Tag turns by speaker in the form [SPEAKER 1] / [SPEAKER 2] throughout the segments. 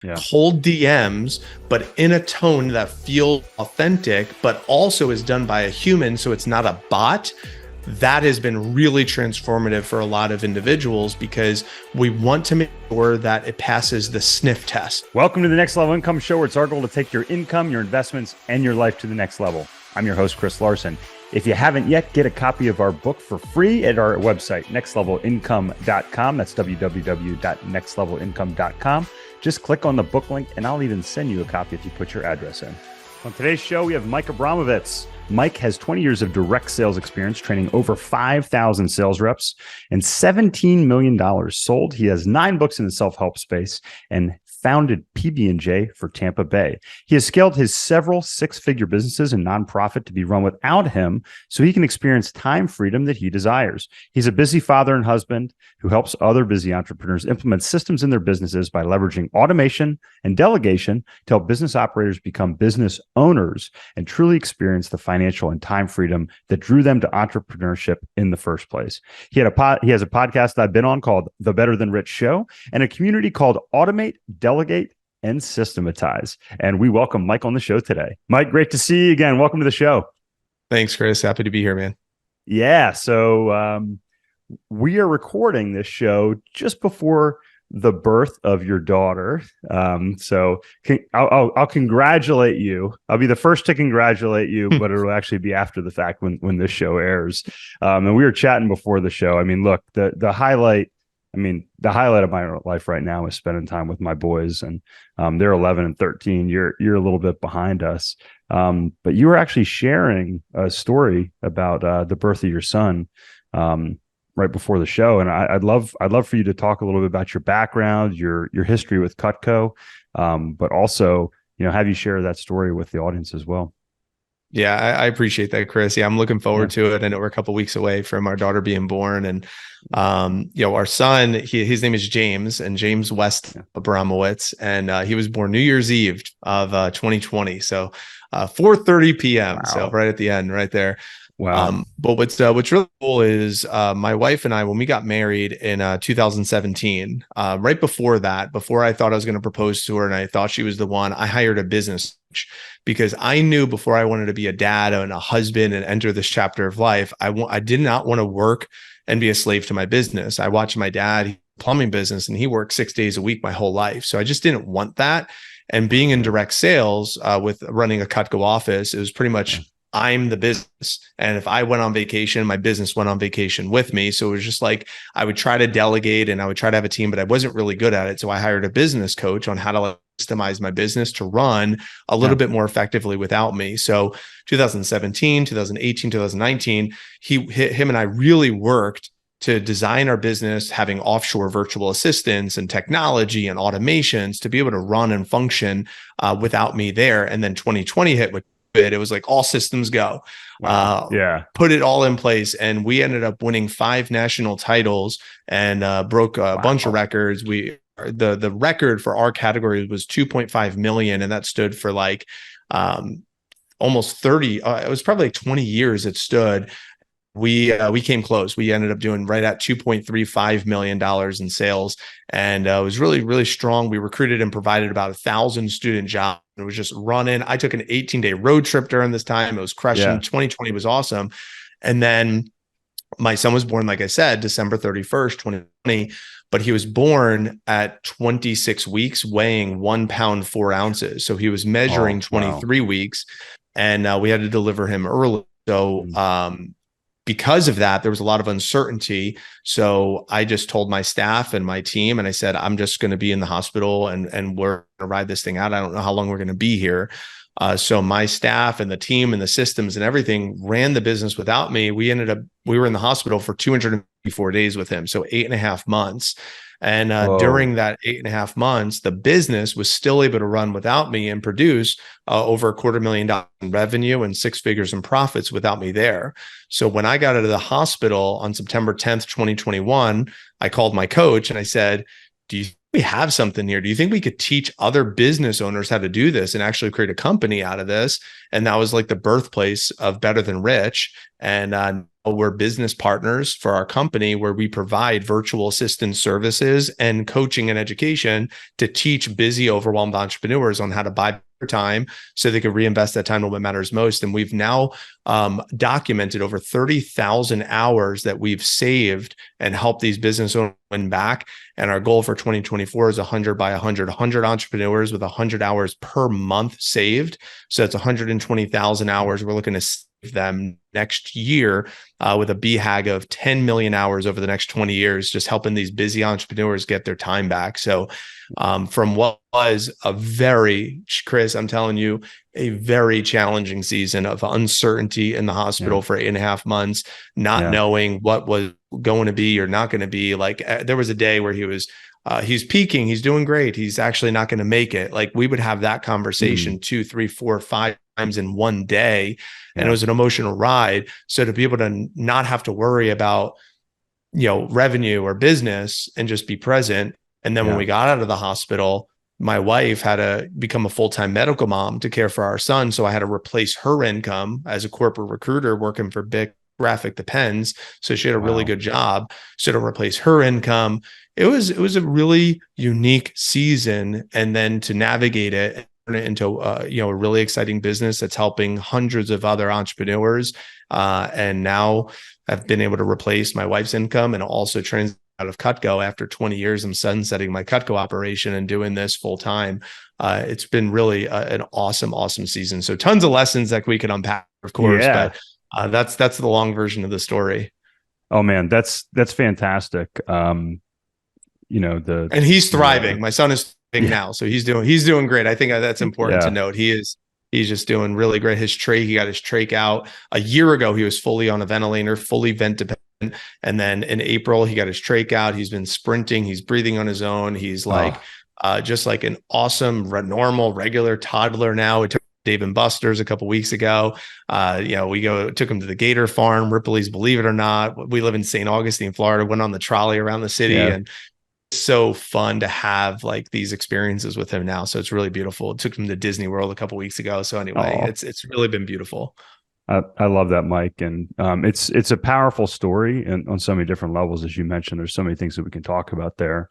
[SPEAKER 1] Yeah.
[SPEAKER 2] cold DMs, but in a tone that feels authentic, but also is done by a human. So it's not a bot. That has been really transformative for a lot of individuals because we want to make sure that it passes the sniff test.
[SPEAKER 1] Welcome to the Next Level Income Show, where it's our goal to take your income, your investments, and your life to the next level. I'm your host, Chris Larson. If you haven't yet, get a copy of our book for free at our website, nextlevelincome.com. That's www.nextlevelincome.com. Just click on the book link, and I'll even send you a copy if you put your address in. On today's show, we have Mike Abramowitz. Mike has 20 years of direct sales experience, training over 5,000 sales reps and $17 million sold. He has 9 books in the self-help space and founded PB&J for Tampa Bay. He has scaled his several 6-figure businesses and nonprofit to be run without him so he can experience time freedom that he desires. He's a busy father and husband who helps other busy entrepreneurs implement systems in their businesses by leveraging automation and delegation to help business operators become business owners and truly experience the financial and time freedom that drew them to entrepreneurship in the first place. He has a podcast that I've been on called The Better Than Rich Show and a community called Automate, Delegate, and Systemize. And we welcome Mike on the show today. Mike, great to see you again. Welcome to the show.
[SPEAKER 2] Thanks, Chris. Happy to be here, man.
[SPEAKER 1] Yeah. So we are recording this show just before the birth of your daughter. I'll congratulate you. I'll be the first to congratulate you, but it'll actually be after the fact when this show airs. And we were chatting before the show. I mean, look, the highlight of my life right now is spending time with my boys, and they're 11 and 13. You're a little bit behind us, but you were actually sharing a story about the birth of your son right before the show, and I'd love for you to talk a little bit about your background, your history with Cutco, but also have you share that story with the audience as well.
[SPEAKER 2] Yeah, I appreciate that, Chris. Yeah, I'm looking forward to it. I know we're a couple of weeks away from our daughter being born, and our son, his name is James, and James West Abramowitz, and he was born New Year's Eve of 2020, so 4:30 p.m.
[SPEAKER 1] Wow.
[SPEAKER 2] So right at the end, right there.
[SPEAKER 1] Wow.
[SPEAKER 2] But what's really cool is my wife and I, when we got married in 2017, right before that, before I thought I was going to propose to her and I thought she was the one, I hired a business coach because I knew before I wanted to be a dad and a husband and enter this chapter of life, I did not want to work and be a slave to my business. I watched my dad, plumbing business, and he worked 6 days a week my whole life. So I just didn't want that. And being in direct sales with running a Cutco office, it was pretty much I'm the business. And if I went on vacation, my business went on vacation with me. So it was just like, I would try to delegate and I would try to have a team, but I wasn't really good at it. So I hired a business coach on how to systemize my business to run a little bit more effectively without me. So 2017, 2018, 2019, him and I really worked to design our business, having offshore virtual assistants and technology and automations to be able to run and function without me there. And then 2020 hit with it was like all systems go. Put it all in place, and we ended up winning 5 national titles and broke a bunch of records. The record for our category was 2.5 million, and that stood for like almost 30. It was probably like 20 years it stood. We came close. We ended up doing right at $2.35 million in sales, and it was really, really strong. We recruited and provided about 1,000 student jobs. It was just running. I took an 18-day road trip during this time. It was crushing. 2020 was awesome. And then my son was born, like I said, December 31st, 2020, but he was born at 26 weeks, weighing 1 pound, 4 ounces. So he was measuring 23 weeks, and we had to deliver him early. So, because of that, there was a lot of uncertainty. So I just told my staff and my team, and I said, I'm just going to be in the hospital and we're going to ride this thing out. I don't know how long we're going to be here. So my staff and the team and the systems and everything ran the business without me. We were in the hospital for 254 days with him. So 8.5 months. And during that 8.5 months, the business was still able to run without me and produce over $250,000 in revenue and 6 figures in profits without me there. So when I got out of the hospital on September 10th, 2021, I called my coach and I said, do you we have something here. Do you think we could teach other business owners how to do this and actually create a company out of this? And that was like the birthplace of Better Than Rich. And we're business partners for our company, where we provide virtual assistant services and coaching and education to teach busy, overwhelmed entrepreneurs on how to buy their time so they can reinvest that time in what matters most. And we've now documented over 30,000 hours that we've saved and helped these business owners win back. And our goal for 2024 is 100 by 100 entrepreneurs with 100 hours per month saved. So it's 120,000 hours. We're looking to save them next year with a BHAG of 10 million hours over the next 20 years, just helping these busy entrepreneurs get their time back. So from what was a very, Chris, I'm telling you, a very challenging season of uncertainty in the hospital for 8.5 months, not knowing what was going to be or not going to be. Like there was a day where he's peaking, he's doing great, he's actually not going to make it. Like we would have that conversation 2, 3, 4, 5 times in one day. And it was an emotional ride. So to be able to not have to worry about, revenue or business and just be present. And then when we got out of the hospital, my wife had to become a full-time medical mom to care for our son. So I had to replace her income as a corporate recruiter working for big graphic depends. So she had a really good job. So to replace her income, it was a really unique season. And then to navigate it and turn it into a really exciting business that's helping hundreds of other entrepreneurs. And now I've been able to replace my wife's income and also transition out of Cutco after 20 years. I'm sunsetting my Cutco operation and doing this full time. It's been really an awesome season. So tons of lessons that we can unpack, of course, but that's the long version of the story.
[SPEAKER 1] Oh man, that's fantastic. And
[SPEAKER 2] he's thriving. My son is thriving now, so he's doing great. I think that's important to note. He's just doing really great. He got his trach out a year ago. He was fully on a ventilator, fully vent dependent. And then in April, he got his trach out. He's been sprinting. He's breathing on his own. He's just like an awesome, normal, regular toddler now. It took Dave and Buster's a couple of weeks ago. Took him to the Gator Farm, Ripley's, believe it or not. We live in St. Augustine, Florida, went on the trolley around the city and it's so fun to have like these experiences with him now. So it's really beautiful. It took him to Disney World a couple of weeks ago. So anyway, it's really been beautiful.
[SPEAKER 1] I love that, Mike. And it's a powerful story and on so many different levels, as you mentioned. There's so many things that we can talk about there.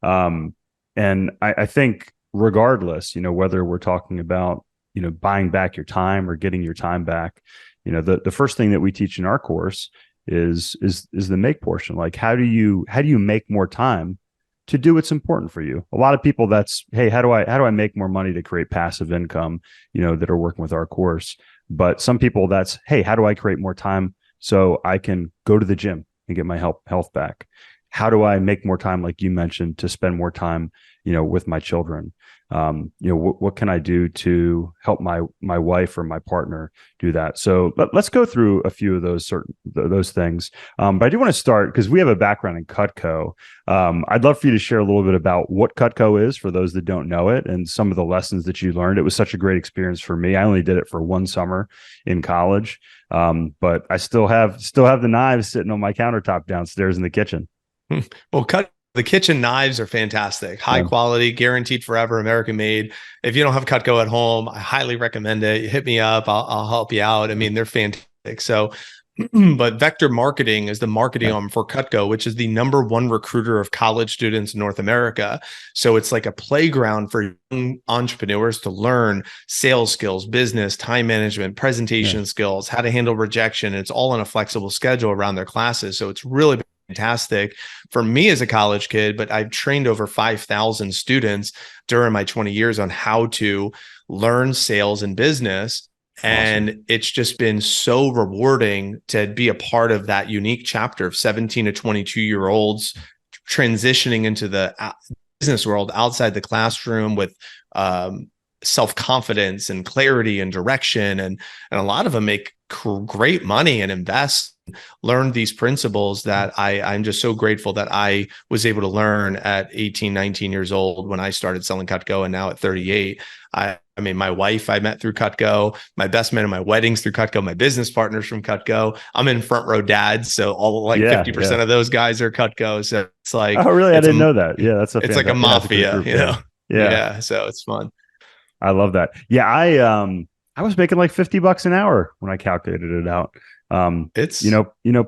[SPEAKER 1] And I think regardless, whether we're talking about, buying back your time or getting your time back, the first thing that we teach in our course is the make portion. Like, how do you make more time to do what's important for you? A lot of people that's, hey, how do I make more money to create passive income, that are working with our course. But some people that's, hey, how do I create more time so I can go to the gym and get my health back? How do I make more time, like you mentioned, to spend more time, with my children? What can I do to help my wife or my partner do that? So let's go through a few of those things. But I do want to start because we have a background in Cutco. I'd love for you to share a little bit about what Cutco is for those that don't know it and some of the lessons that you learned. It was such a great experience for me. I only did it for one summer in college, but I still have the knives sitting on my countertop downstairs in the kitchen.
[SPEAKER 2] Well, the kitchen knives are fantastic, high quality, guaranteed forever, American made. If you don't have Cutco at home, I highly recommend it. You hit me up, I'll help you out. I mean, they're fantastic. So, but Vector Marketing is the marketing arm for Cutco, which is the #1 recruiter of college students in North America. So it's like a playground for young entrepreneurs to learn sales skills, business, time management, presentation skills, how to handle rejection. It's all on a flexible schedule around their classes. So it's really fantastic for me as a college kid, but I've trained over 5,000 students during my 20 years on how to learn sales and business. And it's just been so rewarding to be a part of that unique chapter of 17 to 22-year-olds transitioning into the business world outside the classroom with self-confidence and clarity and direction. And a lot of them make great money and invest learned these principles that I'm just so grateful that I was able to learn at 18, 19 years old when I started selling Cutco, and now at 38. I mean, my wife I met through Cutco, my best man in my weddings through Cutco, my business partners from Cutco. I'm in front row dads, so all like 50% of those guys are Cutco. So it's like,
[SPEAKER 1] oh really? I didn't know that. Yeah,
[SPEAKER 2] it's like a mafia,
[SPEAKER 1] group, Yeah,
[SPEAKER 2] so it's fun.
[SPEAKER 1] I love that. Yeah, I was making like $50 an hour when I calculated it out.
[SPEAKER 2] It's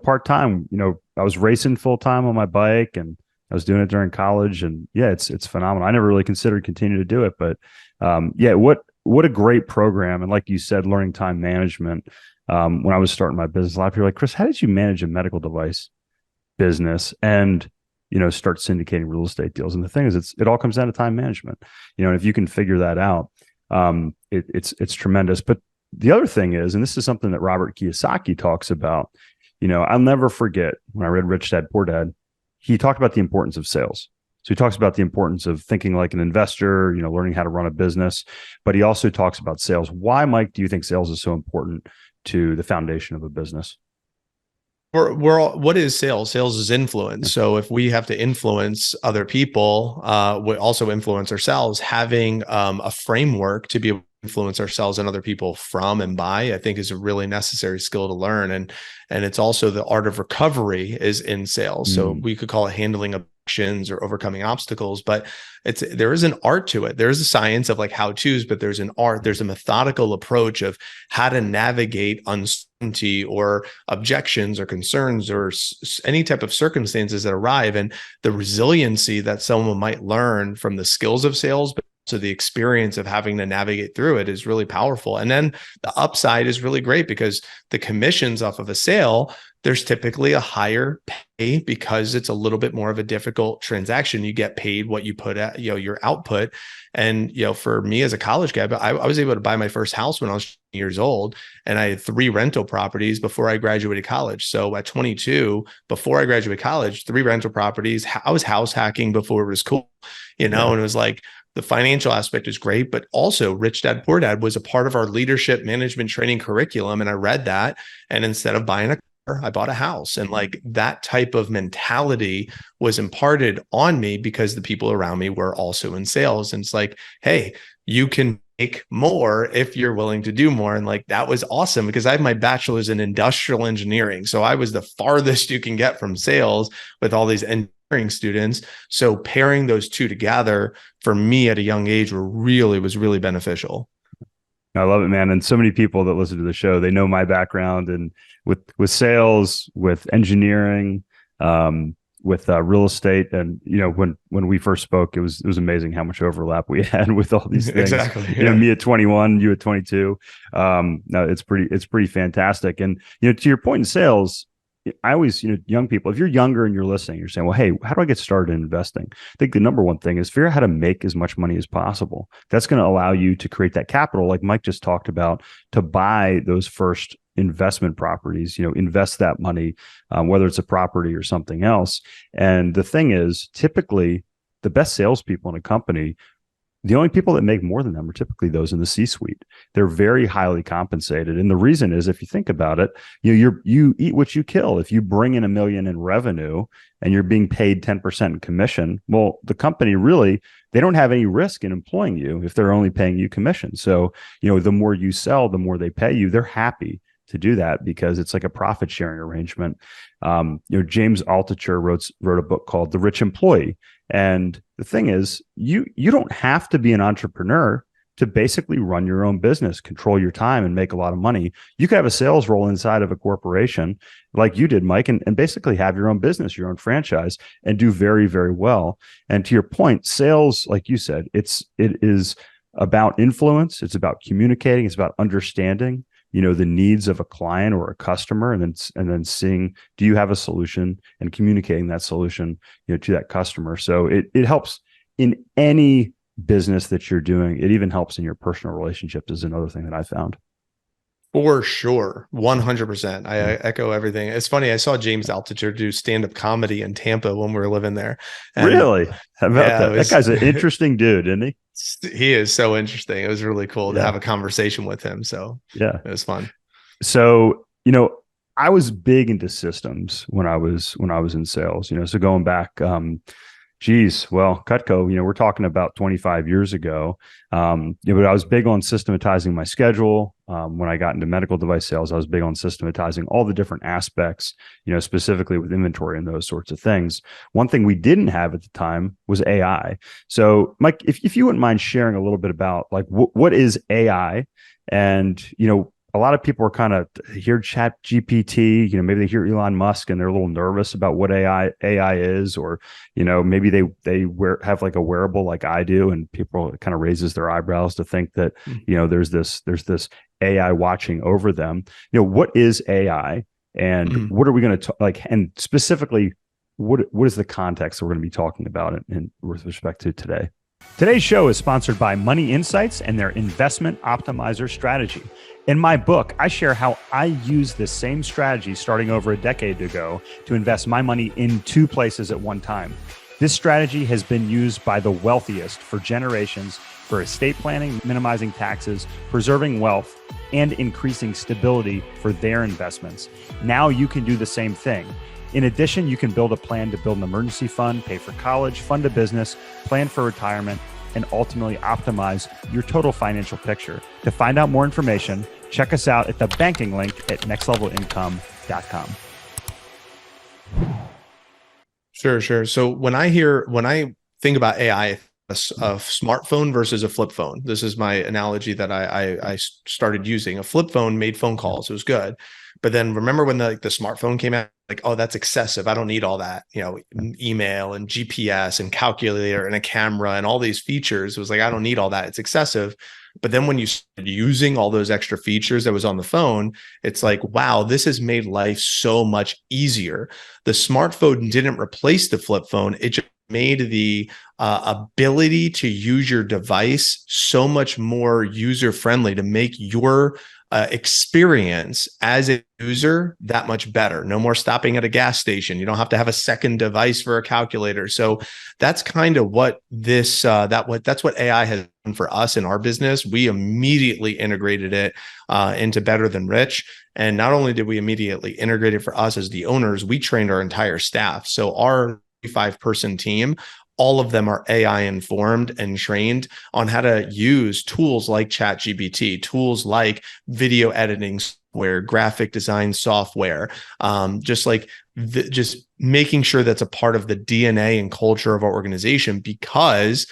[SPEAKER 1] part time. I was racing full time on my bike, and I was doing it during college, and yeah, it's phenomenal. I never really considered continuing to do it, but what a great program. And like you said, learning time management. When I was starting my business, a lot of people were like, Chris, how did you manage a medical device business and start syndicating real estate deals? And the thing is, it all comes down to time management. And if you can figure that out, it's tremendous. But the other thing is, and this is something that Robert Kiyosaki talks about, I'll never forget when I read Rich Dad Poor Dad, he talked about the importance of sales. So he talks about the importance of thinking like an investor, learning how to run a business, but he also talks about sales. Why, Mike, do you think sales is so important to the foundation of a business?
[SPEAKER 2] What is sales? Sales is influence. So if we have to influence other people, we also influence ourselves. Having a framework to be able to influence ourselves and other people from and by, I think, is a really necessary skill to learn. And it's also the art of recovery is in sales. So we could call it handling objections or overcoming obstacles, but there is an art to it. There is a science of like how-tos, but there's an art. There's a methodical approach of how to navigate uncertainty or objections or concerns or any type of circumstances that arrive, and the resiliency that someone might learn from the skills of sales, but so the experience of having to navigate through it is really powerful. And then the upside is really great because the commissions off of a sale, there's typically a higher pay because it's a little bit more of a difficult transaction. You get paid what you put at, your output. And, for me as a college guy, I was able to buy my first house when I was years old, and I had 3 rental properties before I graduated college. So at 22, before I graduated college, 3 rental properties. I was house hacking before it was cool, and it was like, the financial aspect is great, but also Rich Dad Poor Dad was a part of our leadership management training curriculum. And I read that. And instead of buying a car, I bought a house. And like that type of mentality was imparted on me because the people around me were also in sales. And it's like, hey, you can make more if you're willing to do more. And like, that was awesome because I have my bachelor's in industrial engineering. So I was the farthest you can get from sales with all these engineering students. So pairing those two together for me at a young age was really beneficial.
[SPEAKER 1] I love it, man. And so many people that listen to the show, they know my background and with sales, with engineering, with real estate. And, when we first spoke, it was amazing how much overlap we had with all these things.
[SPEAKER 2] Exactly.
[SPEAKER 1] Yeah. Me at 21, you at 22. No, it's pretty fantastic. And, to your point in sales, I always, young people, if you're younger and you're listening, you're saying, well, hey, how do I get started in investing? I think the number one thing is figure out how to make as much money as possible. That's going to allow you to create that capital, like Mike just talked about, to buy those first investment properties, invest that money, whether it's a property or something else. And the thing is, typically, the best salespeople in a company, the only people that make more than them are typically those in the C-suite. They're very highly compensated. And the reason is, if you think about it, you eat what you kill. If you bring in $1 million in revenue and you're being paid 10% in commission, well, the company really, they don't have any risk in employing you if they're only paying you commission. So, the more you sell, the more they pay you. They're happy to do that because it's like a profit sharing arrangement. James Altucher wrote a book called The Rich Employee. And the thing is, you don't have to be an entrepreneur to basically run your own business, control your time, and make a lot of money. You could have a sales role inside of a corporation like you did, Mike, and basically have your own business, your own franchise, and do very, very well. And to your point, sales, like you said, it is about influence. It's about communicating. It's about understanding the needs of a client or a customer, and then seeing, do you have a solution, and communicating that solution, to that customer. So it helps in any business that you're doing. It even helps in your personal relationships is another thing that I found.
[SPEAKER 2] For sure. 100%. I echo everything. It's funny. I saw James Altucher do stand-up comedy in Tampa when we were living there. And
[SPEAKER 1] really? How about that? That guy's an interesting dude, isn't he?
[SPEAKER 2] He is so interesting. It was really cool to have a conversation with him. So yeah, it was fun.
[SPEAKER 1] So, I was big into systems when I was in sales, so going back, Cutco, we're talking about 25 years ago. But I was big on systematizing my schedule. When I got into medical device sales, I was big on systematizing all the different aspects, specifically with inventory and those sorts of things. One thing we didn't have at the time was AI. So, Mike, if you wouldn't mind sharing a little bit about like what is AI, and a lot of people are kind of hear Chat GPT, maybe they hear Elon Musk and they're a little nervous about what AI is, or, maybe they have like a wearable like I do, and people kind of raises their eyebrows to think that, there's this AI watching over them. What is AI, and what are we going to like, and specifically, what is the context that we're going to be talking about in with respect to today? Today's show is sponsored by Money Insights and their investment optimizer strategy. In my book, I share how I use this same strategy starting over a decade ago to invest my money in two places at one time. This strategy has been used by the wealthiest for generations for estate planning, minimizing taxes, preserving wealth, and increasing stability for their investments. Now you can do the same thing. In addition, you can build a plan to build an emergency fund, pay for college, fund a business, plan for retirement, and ultimately optimize your total financial picture. To find out more information, check us out at the banking link at nextlevelincome.com.
[SPEAKER 2] Sure. So when I think about AI, a smartphone versus a flip phone. This is my analogy that I started using. A flip phone made phone calls. It was good. But then remember when the smartphone came out, like, oh, that's excessive. I don't need all that, email and GPS and calculator and a camera and all these features. It was like, I don't need all that. It's excessive. But then when you started using all those extra features that was on the phone, it's like, wow, this has made life so much easier. The smartphone didn't replace the flip phone. It just made the ability to use your device so much more user-friendly to make your experience as a user that much better. No more stopping at a gas station. You don't have to have a second device for a calculator. So that's kind of what that's what AI has done for us in our business. We immediately integrated it into Better Than Rich. And not only did we immediately integrate it for us as the owners, we trained our entire staff. So our 5-person team, all of them are AI informed and trained on how to use tools like ChatGPT, tools like video editing software, graphic design software, just making sure that's a part of the DNA and culture of our organization, because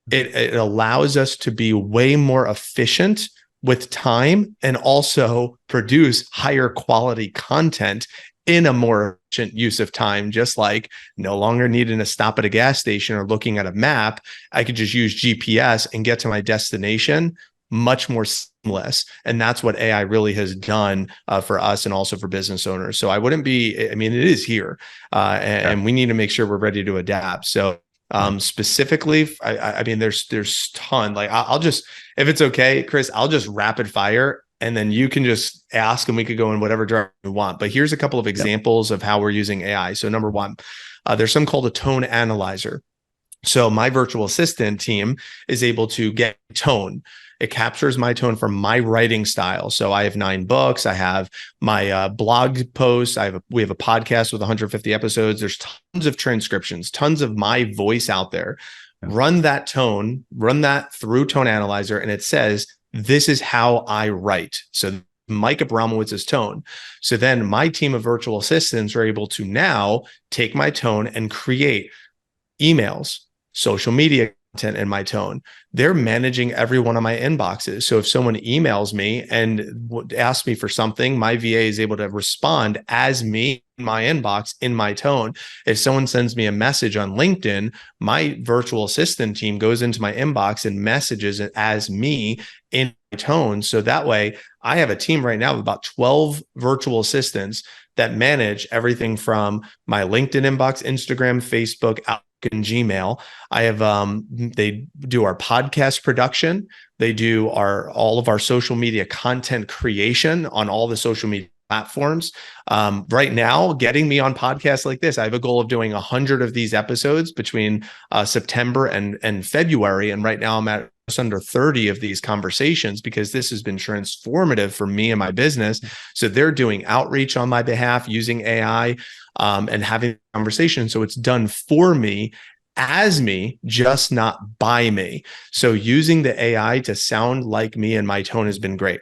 [SPEAKER 2] it allows us to be way more efficient with time and also produce higher quality content in a more efficient use of time, just like no longer needing to stop at a gas station or looking at a map. I could just use GPS and get to my destination much more seamless. And that's what AI really has done for us and also for business owners. So it is here and we need to make sure we're ready to adapt. So specifically, there's ton, like I'll just, if it's okay, Chris, I'll just rapid fire and then you can just ask and we could go in whatever direction you want. But here's a couple of examples of how we're using AI. So number one, there's something called a tone analyzer. So my virtual assistant team is able to get tone. It captures my tone from my writing style. So I have 9 books. I have my blog posts. We have a podcast with 150 episodes. There's tons of transcriptions, tons of my voice out there. Run that through Tone Analyzer, and it says, this is how I write. So Mike Abramowitz's tone. So then my team of virtual assistants are able to now take my tone and create emails, social media content in my tone. They're managing every one of my inboxes. So if someone emails me and asks me for something, my VA is able to respond as me in my inbox in my tone. If someone sends me a message on LinkedIn, my virtual assistant team goes into my inbox and messages it as me in my tone. So that way I have a team right now of about 12 virtual assistants that manage everything from my LinkedIn inbox, Instagram, Facebook, Outlook, and Gmail. I have they do our podcast production. They do all of our social media content creation on all the social media platforms. Right now, getting me on podcasts like this, I have a goal of doing 100 of these episodes between September and February. And right now I'm at under 30 of these conversations because this has been transformative for me and my business. So they're doing outreach on my behalf using AI and having a conversation. So it's done for me, as me, just not by me. So using the AI to sound like me and my tone has been great.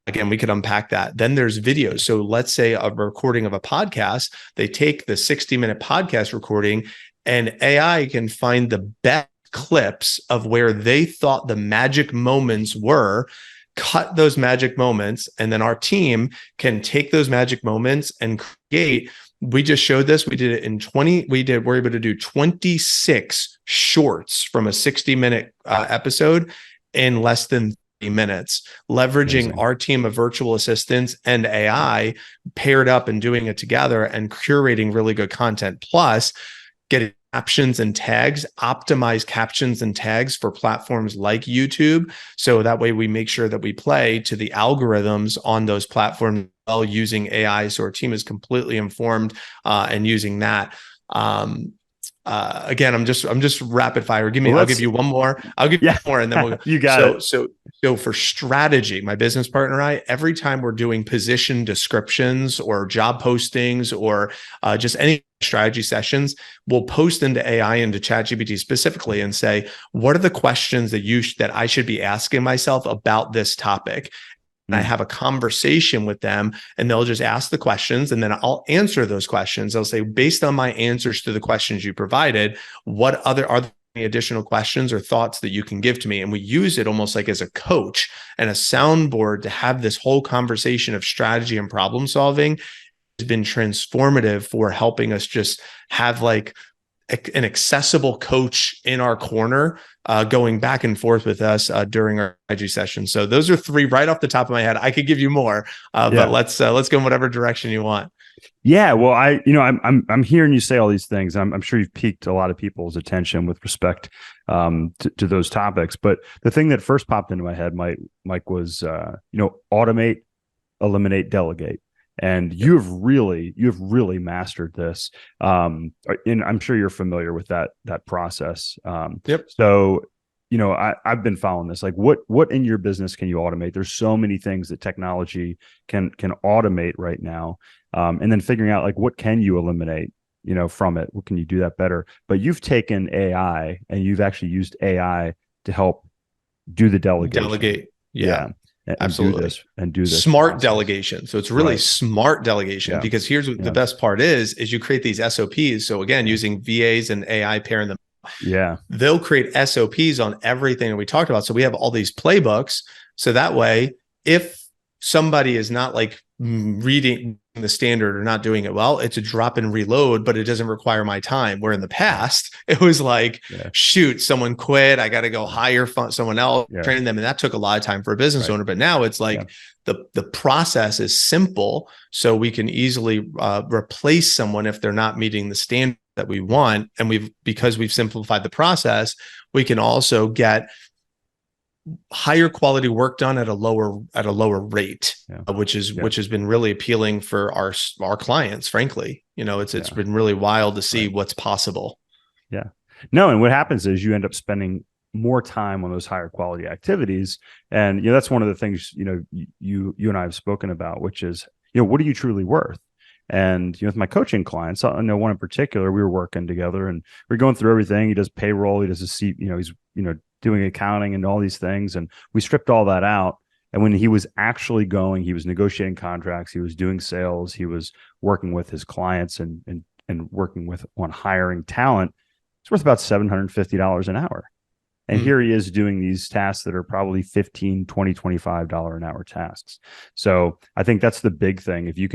[SPEAKER 2] Again, we could unpack that. Then there's videos. So let's say a recording of a podcast, they take the 60-minute podcast recording and AI can find the best clips of where they thought the magic moments were, cut those magic moments, and then our team can take those magic moments and create. We just showed this. We did it in 20. We're able to do 26 shorts from a 60-minute episode in less than 30 minutes, leveraging
[SPEAKER 1] Amazing.
[SPEAKER 2] our team of virtual assistants and AI paired up and doing it together and curating really good content. Plus, getting captions and tags, optimize captions and tags for platforms like YouTube. So that way we make sure that we play to the algorithms on those platforms while using AI. So our team is completely informed and using that. Again, I'm just rapid fire. I'll give you one more. I'll give you one more and then we'll
[SPEAKER 1] you got it.
[SPEAKER 2] So for strategy, my business partner and I, every time we're doing position descriptions or job postings or just any strategy sessions, we'll post into AI, into ChatGPT specifically, and say, what are the questions that I should be asking myself about this topic? And I have a conversation with them and they'll just ask the questions and then I'll answer those questions. I'll say, based on my answers to the questions you provided, what other are there any additional questions or thoughts that you can give to me? And we use it almost like as a coach and a soundboard to have this whole conversation of strategy and problem solving. Has been transformative for helping us just have like an accessible coach in our corner, going back and forth with us during our IG session. So those are three right off the top of my head. I could give you more, but let's go in whatever direction you want.
[SPEAKER 1] Yeah, well, I'm hearing you say all these things. I'm sure you've piqued a lot of people's attention with respect to those topics. But the thing that first popped into my head, Mike, was automate, eliminate, delegate. And you have really mastered this. And I'm sure you're familiar with that process. So, I've been following this. Like, what in your business can you automate? There's so many things that technology can automate right now. And then figuring out like what can you eliminate, from it? What can you do that better? But you've taken AI and you've actually used AI to help do the delegation.
[SPEAKER 2] Delegate. Yeah.
[SPEAKER 1] And
[SPEAKER 2] absolutely.
[SPEAKER 1] Do this
[SPEAKER 2] smart
[SPEAKER 1] process.
[SPEAKER 2] Delegation. So it's really smart delegation because here's what the best part is you create these SOPs. So again, using VAs and AI pairing them. They'll create SOPs on everything that we talked about. So we have all these playbooks. So that way, if somebody is not like reading the standard or not doing it well, it's a drop and reload, but it doesn't require my time. Where in the past, it was like, shoot, someone quit. I got to go hire someone else, train them. And that took a lot of time for a business owner. But now it's like the process is simple. So we can easily replace someone if they're not meeting the standard that we want. And because we've simplified the process, we can also get higher quality work done at a lower rate, which has been really appealing for our clients. Frankly, it's been really wild to see what's possible.
[SPEAKER 1] No, and what happens is you end up spending more time on those higher quality activities, and that's one of the things you and I have spoken about, which is what are you truly worth? And with my coaching clients, I know one in particular, we were working together and we're going through everything. He does payroll, he does he's doing accounting and all these things. And we stripped all that out. And when he was actually he was negotiating contracts, he was doing sales, he was working with his clients and working on hiring talent. It's worth about $750 an hour. And here he is doing these tasks that are probably $15, $20, $25 an hour tasks. So I think that's the big thing. If you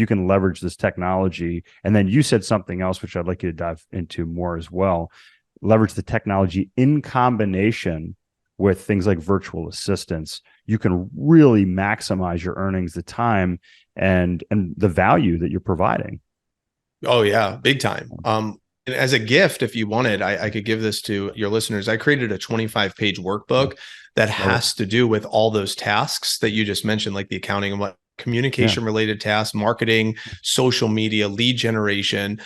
[SPEAKER 1] can leverage this technology, and then you said something else, which I'd like you to dive into more as well, leverage the technology in combination with things like virtual assistants, you can really maximize your earnings, the time and the value that you're providing.
[SPEAKER 2] Oh yeah, big time. And as a gift, if you wanted, I could give this to your listeners. I created a 25-page workbook that has to do with all those tasks that you just mentioned, like the accounting and what communication related tasks, marketing, social media, lead generation,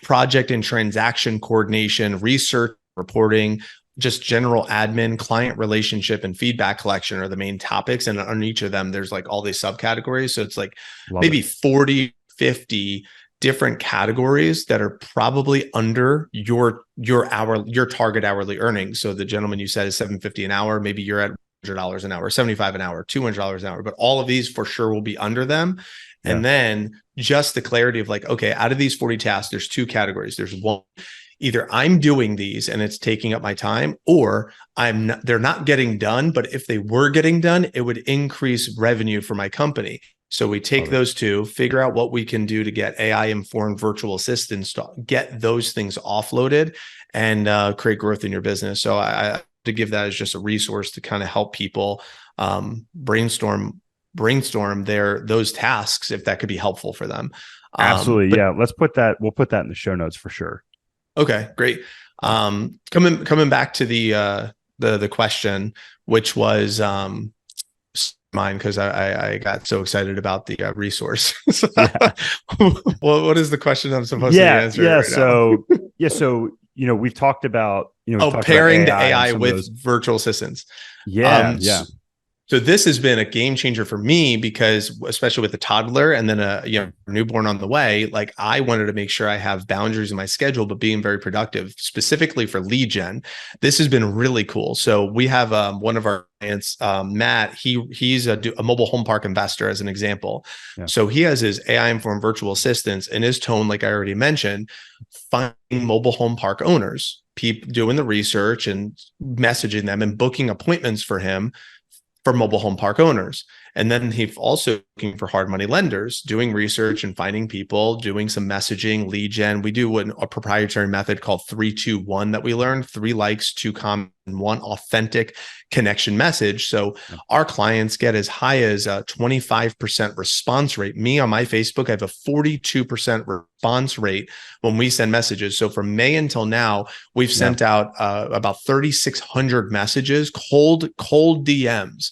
[SPEAKER 2] project and transaction coordination, research, reporting, just general admin, client relationship, and feedback collection are the main topics. And on each of them, there's like all these subcategories. So it's like maybe 40, 50 different categories that are probably under your target hourly earnings. So the gentleman you said is $750 an hour. Maybe you're at $100 an hour, $75 an hour, $200 an hour, but all of these for sure will be under them. Yeah. And then just the clarity of like, okay, out of these 40 tasks, there's two categories. There's one, either I'm doing these and it's taking up my time, or they're not getting done, but if they were getting done, it would increase revenue for my company. So we take those two, figure out what we can do to get AI-informed virtual assistants to get those things offloaded and create growth in your business. So I to give that as just a resource to kind of help people brainstorm those tasks if that could be helpful for them.
[SPEAKER 1] Absolutely. Yeah. We'll put that in the show notes for sure.
[SPEAKER 2] Okay, great. Coming back to the question, which was mine, because I got so excited about the resource. What is the question I'm supposed to answer?
[SPEAKER 1] Yeah.
[SPEAKER 2] Right
[SPEAKER 1] So we've talked about
[SPEAKER 2] pairing the AI with virtual assistants.
[SPEAKER 1] Yeah.
[SPEAKER 2] So this has been a game changer for me because, especially with a toddler and then a newborn on the way, like I wanted to make sure I have boundaries in my schedule, but being very productive, specifically for lead gen. This has been really cool. So we have one of our clients, Matt. He's a mobile home park investor, as an example. Yeah. So he has his AI-informed virtual assistants in his tone, like I already mentioned, finding mobile home park owners, people doing the research and messaging them and booking appointments for him for mobile home park owners. And then he's also looking for hard money lenders, doing research and finding people, doing some messaging, lead gen. We do a proprietary method called 3-2-1 that we learned: 3 likes, 2 comments, and 1 authentic connection message. So our clients get as high as a 25% response rate. Me on my Facebook, I have a 42% response rate when we send messages. So from May until now, we've sent out about 3,600 messages, cold DMs.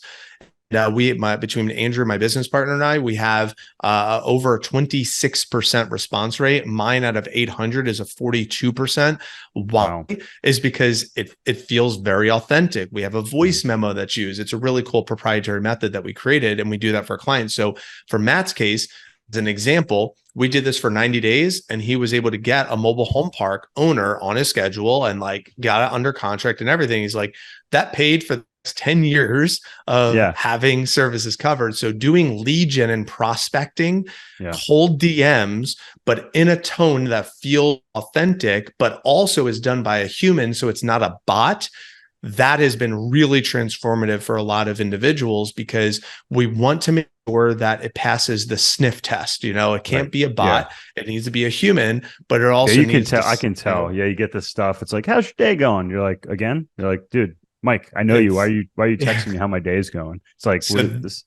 [SPEAKER 2] Between Andrew, my business partner, and I, we have over a 26% response rate. Mine out of 800 is a 42%. Why? Is because it feels very authentic. We have a voice memo that's used. It's a really cool proprietary method that we created, and we do that for clients. So for Matt's case, as an example, we did this for 90 days and he was able to get a mobile home park owner on his schedule and like got it under contract and everything. He's like, that paid for 10 years of having services covered. So doing lead gen and prospecting, cold DMs, but in a tone that feels authentic, but also is done by a human. So it's not a bot. That has been really transformative for a lot of individuals because we want to make sure that it passes the sniff test. It can't be a bot. It needs to be a human, but it also needs
[SPEAKER 1] I can tell. Yeah. You get this stuff. It's like, how's your day going? You're like, again? You're like, dude, Mike, I know you. Why are you texting me how my day is going? It's like, what is this?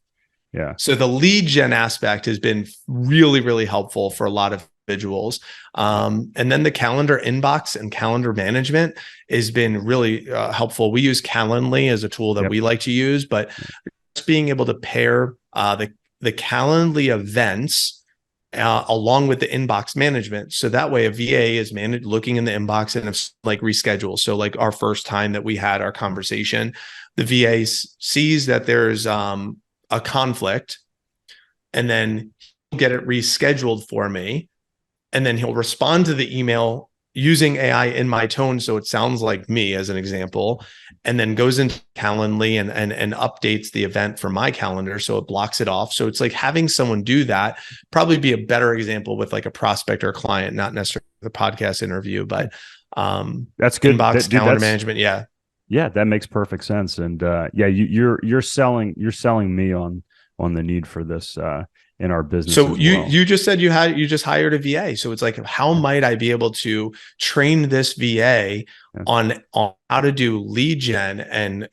[SPEAKER 1] Yeah.
[SPEAKER 2] So the lead gen aspect has been really, really helpful for a lot of individuals. And then the calendar inbox and calendar management has been really helpful. We use Calendly as a tool that we like to use, but just being able to pair the Calendly events along with the inbox management. So that way a VA is looking in the inbox and like reschedule. So like our first time that we had our conversation, the VA sees that there's a conflict and then he'll get it rescheduled for me. And then he'll respond to the email using AI in my tone. So it sounds like me as an example, and then goes into Calendly and updates the event for my calendar. So it blocks it off. So it's like having someone do that, probably be a better example with like a prospect or a client, not necessarily the podcast interview, but
[SPEAKER 1] that's good.
[SPEAKER 2] Inbox, calendar management. Yeah.
[SPEAKER 1] Yeah. That makes perfect sense. And you're selling me on the need for this in our business.
[SPEAKER 2] So you just said you just hired a VA. So it's like, how might I be able to train this VA on how to do lead gen and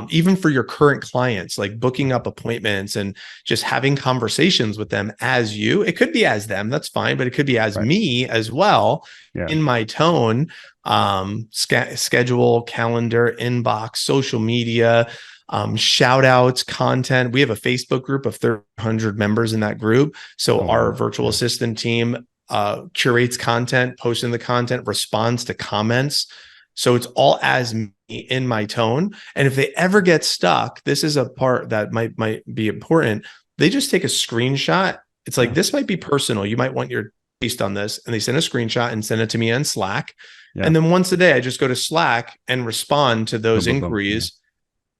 [SPEAKER 2] even for your current clients, like booking up appointments and just having conversations with them as you, it could be as them, that's fine, but it could be as me as well in my tone, schedule, calendar, inbox, social media, shout outs, content. We have a Facebook group of 1,300 members in that group. So our virtual assistant team curates content, posts in the content, responds to comments. So it's all as me in my tone. And if they ever get stuck, this is a part that might be important. They just take a screenshot. It's like, this might be personal. You might want your based on this. And they send a screenshot and send it to me on Slack. Yeah. And then once a day, I just go to Slack and respond to those inquiries.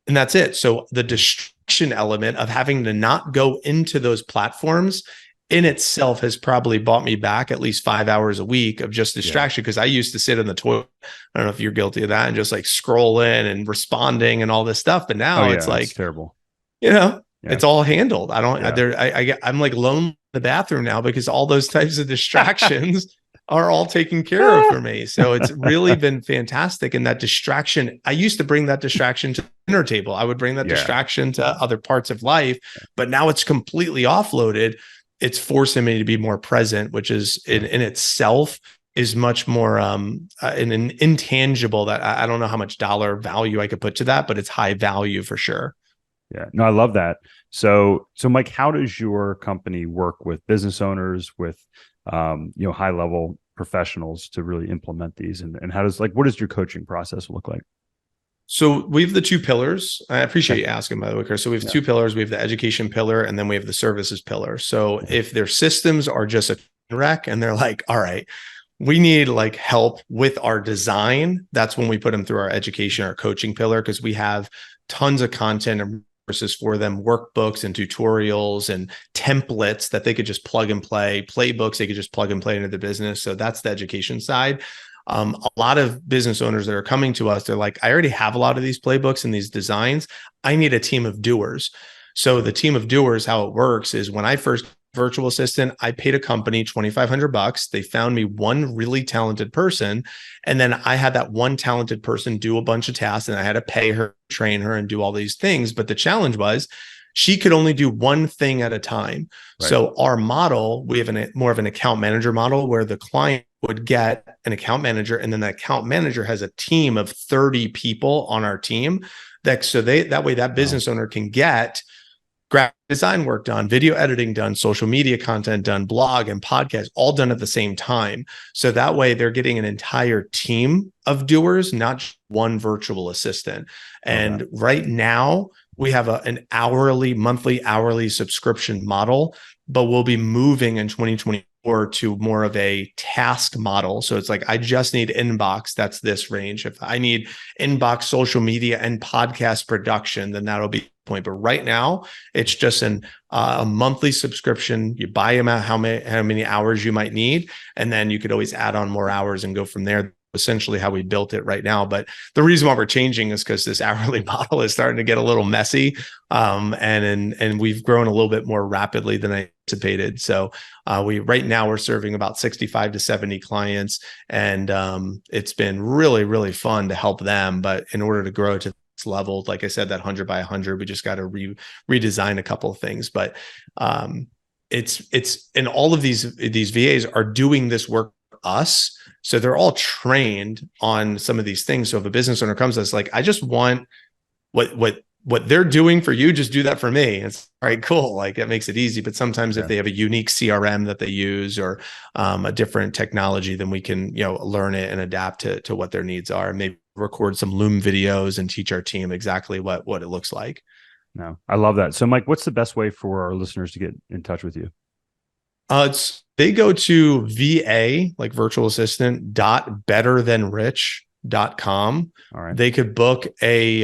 [SPEAKER 2] And that's it. So the distraction element of having to not go into those platforms in itself has probably bought me back at least 5 hours a week of just distraction. Because I used to sit in the toilet. I don't know if you're guilty of that, and just like scroll in and responding and all this stuff. But now it's like,
[SPEAKER 1] terrible.
[SPEAKER 2] It's all handled. I'm like alone in the bathroom now because all those types of distractions are all taken care of for me. So it's really been fantastic. And that distraction, I used to bring that distraction to the dinner table. I would bring that distraction to other parts of life, but now it's completely offloaded. It's forcing me to be more present, which is in itself is much more an intangible that I don't know how much dollar value I could put to that, but it's high value for sure.
[SPEAKER 1] Yeah, no, I love that. So Mike, how does your company work with business owners, with high level professionals to really implement these, and how does what does your coaching process look like?
[SPEAKER 2] So we have the two pillars. I appreciate you asking, by the way, Chris. So we have two pillars. We have the education pillar, and then we have the services pillar. So if their systems are just a wreck and they're like, all right, we need help with our design, that's when we put them through our education, our coaching pillar, because we have tons of content and resources for them, workbooks and tutorials and templates that they could just plug and play, playbooks they could just plug and play into the business. So that's the education side. A lot of business owners that are coming to us, they're like, I already have a lot of these playbooks and these designs. I need a team of doers. So the team of doers, how it works is when I first virtual assistant, I paid a company $2,500. They found me one really talented person. And then I had that one talented person do a bunch of tasks, and I had to pay her, train her, and do all these things. But the challenge was she could only do one thing at a time. Right. So our model, we have more of an account manager model where the client would get an account manager, and then the account manager has a team of 30 people on our team. That way that business owner can get graphic design work done, video editing done, social media content done, blog and podcast, all done at the same time. So that way they're getting an entire team of doers, not just one virtual assistant. And right now we have an monthly hourly subscription model, but we'll be moving in 2024 to more of a task model. So it's like, I just need inbox. That's this range. If I need inbox, social media, and podcast production, then that'll be the point. But right now it's just a monthly subscription. You buy them out how many hours you might need. And then you could always add on more hours and go from there. Essentially how we built it right now. But the reason why we're changing is because this hourly model is starting to get a little messy. And we've grown a little bit more rapidly than I anticipated. So right now we're serving about 65 to 70 clients. And it's been really, really fun to help them. But in order to grow to this level, like I said, that 100 by 100, we just got to redesign a couple of things. But it's and all of these VAs are doing this work for us. So they're all trained on some of these things. So if a business owner comes to us like, I just want what they're doing for you, just do that for me. It's all right, cool. It makes it easy. But sometimes if they have a unique CRM that they use or a different technology, then we can, learn it and adapt to what their needs are. Maybe record some Loom videos and teach our team exactly what it looks like.
[SPEAKER 1] No, I love that. So Mike, what's the best way for our listeners to get in touch with you?
[SPEAKER 2] They go to VA, like virtual assistant, .betterthanrich.com. All right. They could book a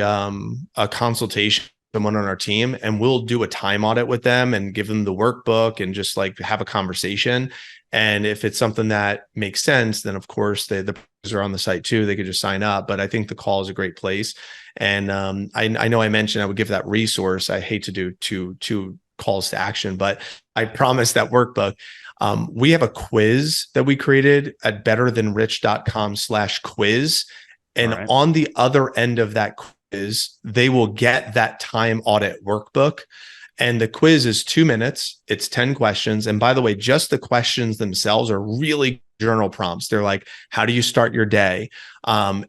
[SPEAKER 2] consultation with someone on our team, and we'll do a time audit with them and give them the workbook and just have a conversation. And if it's something that makes sense, then of course the prices are on the site too. They could just sign up. But I think the call is a great place. And I know I mentioned I would give that resource. I hate to do two calls to action, but I promise that workbook. We have a quiz that we created at betterthanrich.com/quiz. And on the other end of that quiz, they will get that time audit workbook. And the quiz is 2 minutes. It's 10 questions. And by the way, just the questions themselves are really journal prompts. They're like, how do you start your day? How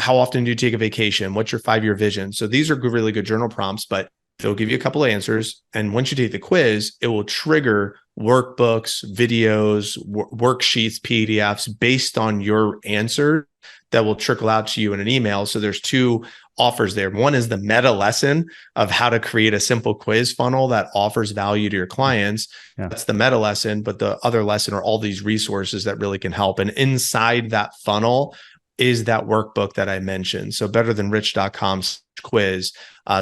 [SPEAKER 2] often do you take a vacation? What's your 5-year vision? So these are really good journal prompts, but they'll give you a couple of answers. And once you take the quiz, it will trigger workbooks, videos, worksheets, PDFs based on your answer that will trickle out to you in an email. So there's two offers there. One is the meta lesson of how to create a simple quiz funnel that offers value to your clients. Yeah. That's the meta lesson. But the other lesson are all these resources that really can help. And inside that funnel is that workbook that I mentioned. So betterthanrich.com/quiz.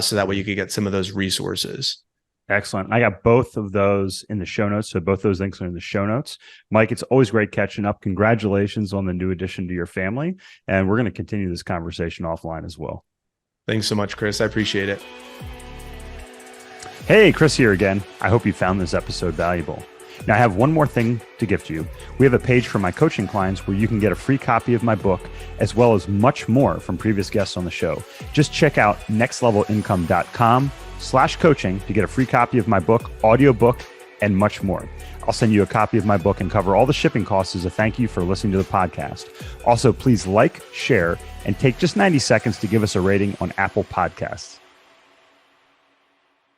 [SPEAKER 2] So that way you could get some of those resources.
[SPEAKER 1] Excellent. I got both of those in the show notes. So both those links are in the show notes. Mike, it's always great catching up. Congratulations on the new addition to your family. And we're going to continue this conversation offline as well.
[SPEAKER 2] Thanks so much, Chris. I appreciate it.
[SPEAKER 1] Hey, Chris here again. I hope you found this episode valuable. Now, I have one more thing to gift you. We have a page for my coaching clients where you can get a free copy of my book, as well as much more from previous guests on the show. Just check out nextlevelincome.com/coaching to get a free copy of my book, audiobook, and much more. I'll send you a copy of my book and cover all the shipping costs as a thank you for listening to the podcast. Also, please like, share, and take just 90 seconds to give us a rating on Apple Podcasts.